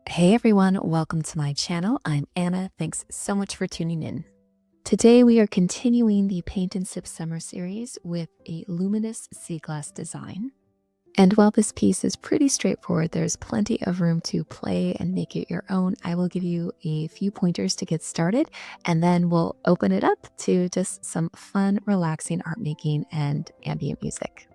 Hey everyone, welcome to my channel. I'm Anna. Thanks so much for tuning in. Today we are continuing the Paint and Sip Summer series with a luminous sea glass design. And while this piece is pretty straightforward, there's plenty of room to play and make it your own. I will give you a few pointers to get started, and then we'll open it up to just some fun, relaxing art making and ambient music.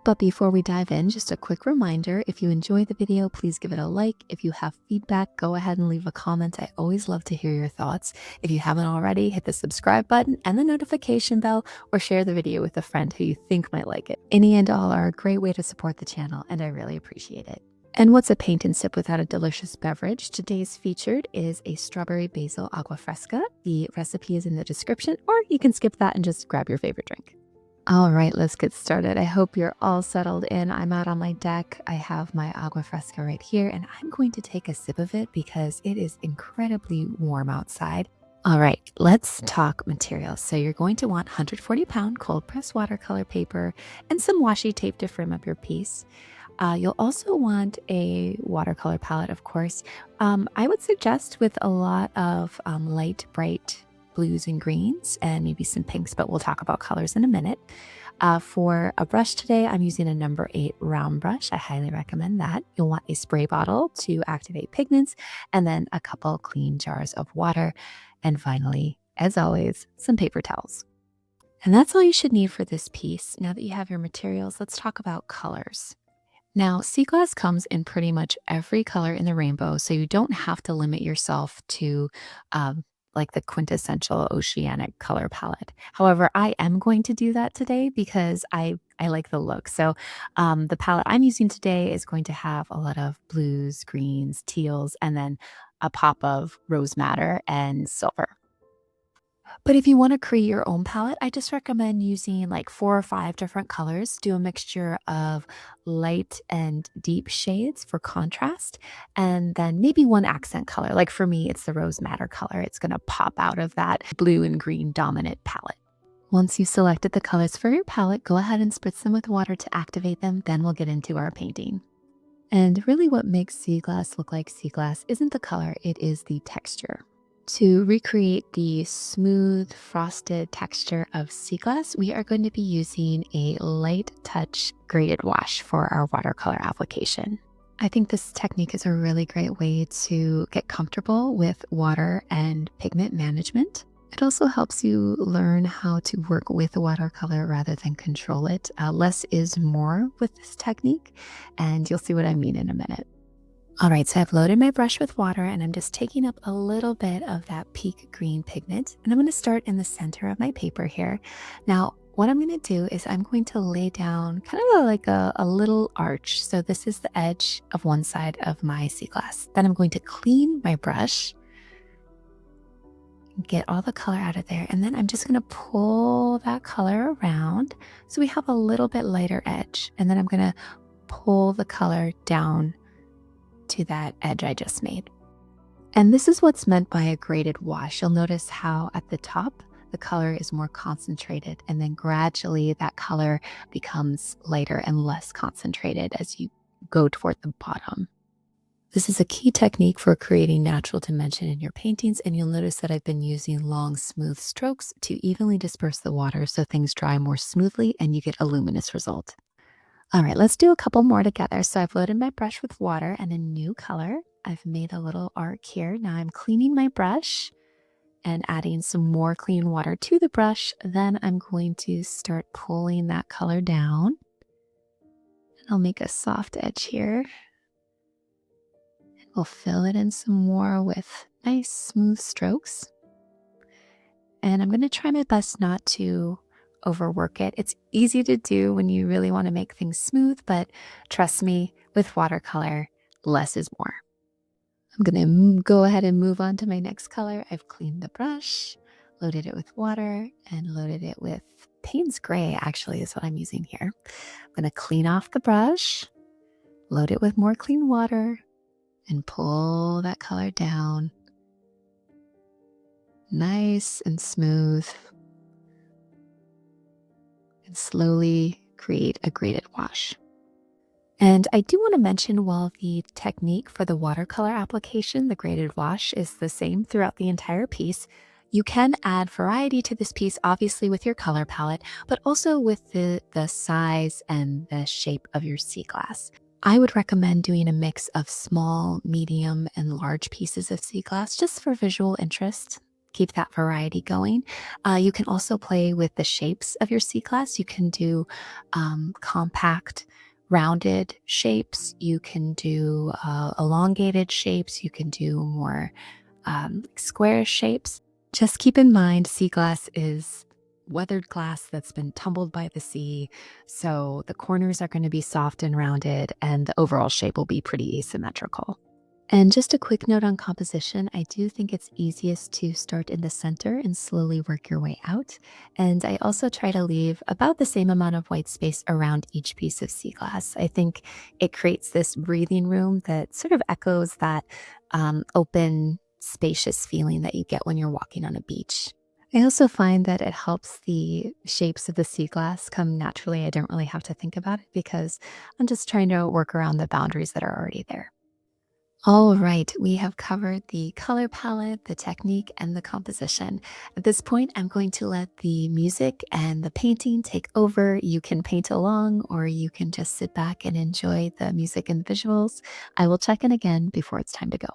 But before we dive in, just a quick reminder, if you enjoy the video, please give it a like. If you have feedback, go ahead and leave a comment. I always love to hear your thoughts. If you haven't already, hit the subscribe button and the notification bell, or share the video with a friend who you think might like it. Any and all are a great way to support the channel, and I really appreciate it. And what's a paint and sip without a delicious beverage? Today's featured is a Strawberry Basil Agua Fresca. The recipe is in the description, or you can skip that and just grab your favorite drink. All right, let's get started. I hope you're all settled in. I'm out on my deck. I have my Agua Fresca right here, and I'm going to take a sip of it because it is incredibly warm outside. All right, let's talk materials. So you're going to want 140-pound cold press watercolor paper and some washi tape to frame up your piece. You'll also want a watercolor palette, of course. I would suggest with a lot of light, bright blues and greens and maybe some pinks, but we'll talk about colors in a minute. For a brush today, I'm using a number 8 round brush. I highly recommend that. You'll want a spray bottle to activate pigments, and then a couple clean jars of water. And finally, as always, some paper towels. And that's all you should need for this piece. Now that you have your materials, let's talk about colors. Now, sea glass comes in pretty much every color in the rainbow, so you don't have to limit yourself to like the quintessential oceanic color palette. However, I am going to do that today because I like the look. So the palette I'm using today is going to have a lot of blues, greens, teals, and then a pop of rose madder and silver. But if you want to create your own palette, I just recommend using like 4 or 5 different colors. Do a mixture of light and deep shades for contrast, and then maybe one accent color. Like for me, it's the rose madder color. It's going to pop out of that blue and green dominant palette. Once you've selected the colors for your palette, go ahead and spritz them with water to activate them. Then we'll get into our painting. And really what makes sea glass look like sea glass isn't the color, it is the texture. To recreate the smooth frosted texture of sea glass, we are going to be using a light touch graded wash for our watercolor application. I think this technique is a really great way to get comfortable with water and pigment management. It also helps you learn how to work with watercolor rather than control it. Less is more with this technique, and you'll see what I mean in a minute. All right, so I've loaded my brush with water, and I'm just taking up a little bit of that peak green pigment, and I'm going to start in the center of my paper here. Now, what I'm going to do is I'm going to lay down kind of like a little arch. So this is the edge of one side of my sea glass. Then I'm going to clean my brush, get all the color out of there, and then I'm just going to pull that color around so we have a little bit lighter edge. And then I'm going to pull the color down to that edge I just made. And this is what's meant by a graded wash. You'll notice how at the top, the color is more concentrated, and then gradually that color becomes lighter and less concentrated as you go toward the bottom. This is a key technique for creating natural dimension in your paintings, and you'll notice that I've been using long, smooth strokes to evenly disperse the water so things dry more smoothly and you get a luminous result. All right, let's do a couple more together. So I've loaded my brush with water and a new color. I've made a little arc here. Now I'm cleaning my brush and adding some more clean water to the brush. Then I'm going to start pulling that color down. And I'll make a soft edge here. And we'll fill it in some more with nice smooth strokes. And I'm going to try my best not to overwork it. It's easy to do when you really want to make things smooth, but trust me, with watercolor, less is more. I'm going to go ahead and move on to my next color. I've cleaned the brush, loaded it with water, and loaded it with Payne's Gray, actually, is what I'm using here. I'm going to clean off the brush, load it with more clean water, and pull that color down. Nice and smooth. And slowly create a graded wash. And I do want to mention while the technique for the watercolor application, the graded wash, is the same throughout the entire piece, you can add variety to this piece, obviously with your color palette, but also with the size and the shape of your sea glass. I would recommend doing a mix of small, medium, and large pieces of sea glass just for visual interest. Keep that variety going. You can also play with the shapes of your sea glass. You can do compact, rounded shapes. You can do elongated shapes. You can do more square shapes. Just keep in mind, sea glass is weathered glass that's been tumbled by the sea. So the corners are going to be soft and rounded, and the overall shape will be pretty asymmetrical. And just a quick note on composition, I do think it's easiest to start in the center and slowly work your way out. And I also try to leave about the same amount of white space around each piece of sea glass. I think it creates this breathing room that sort of echoes that open, spacious feeling that you get when you're walking on a beach. I also find that it helps the shapes of the sea glass come naturally. I don't really have to think about it because I'm just trying to work around the boundaries that are already there. All right, we have covered the color palette, the technique, and the composition. At this point, I'm going to let the music and the painting take over. You can paint along or you can just sit back and enjoy the music and the visuals. I will check in again before it's time to go.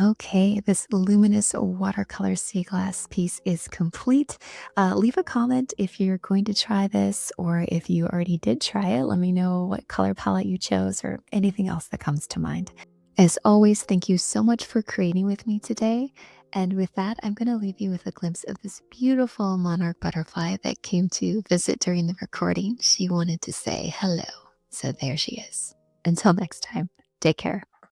Okay, this luminous watercolor sea glass piece is complete. Leave a comment if you're going to try this, or if you already did try it. Let me know what color palette you chose or anything else that comes to mind. As always, thank you so much for creating with me today. And with that, I'm going to leave you with a glimpse of this beautiful monarch butterfly that came to visit during the recording. She wanted to say hello. So there she is. Until next time, take care.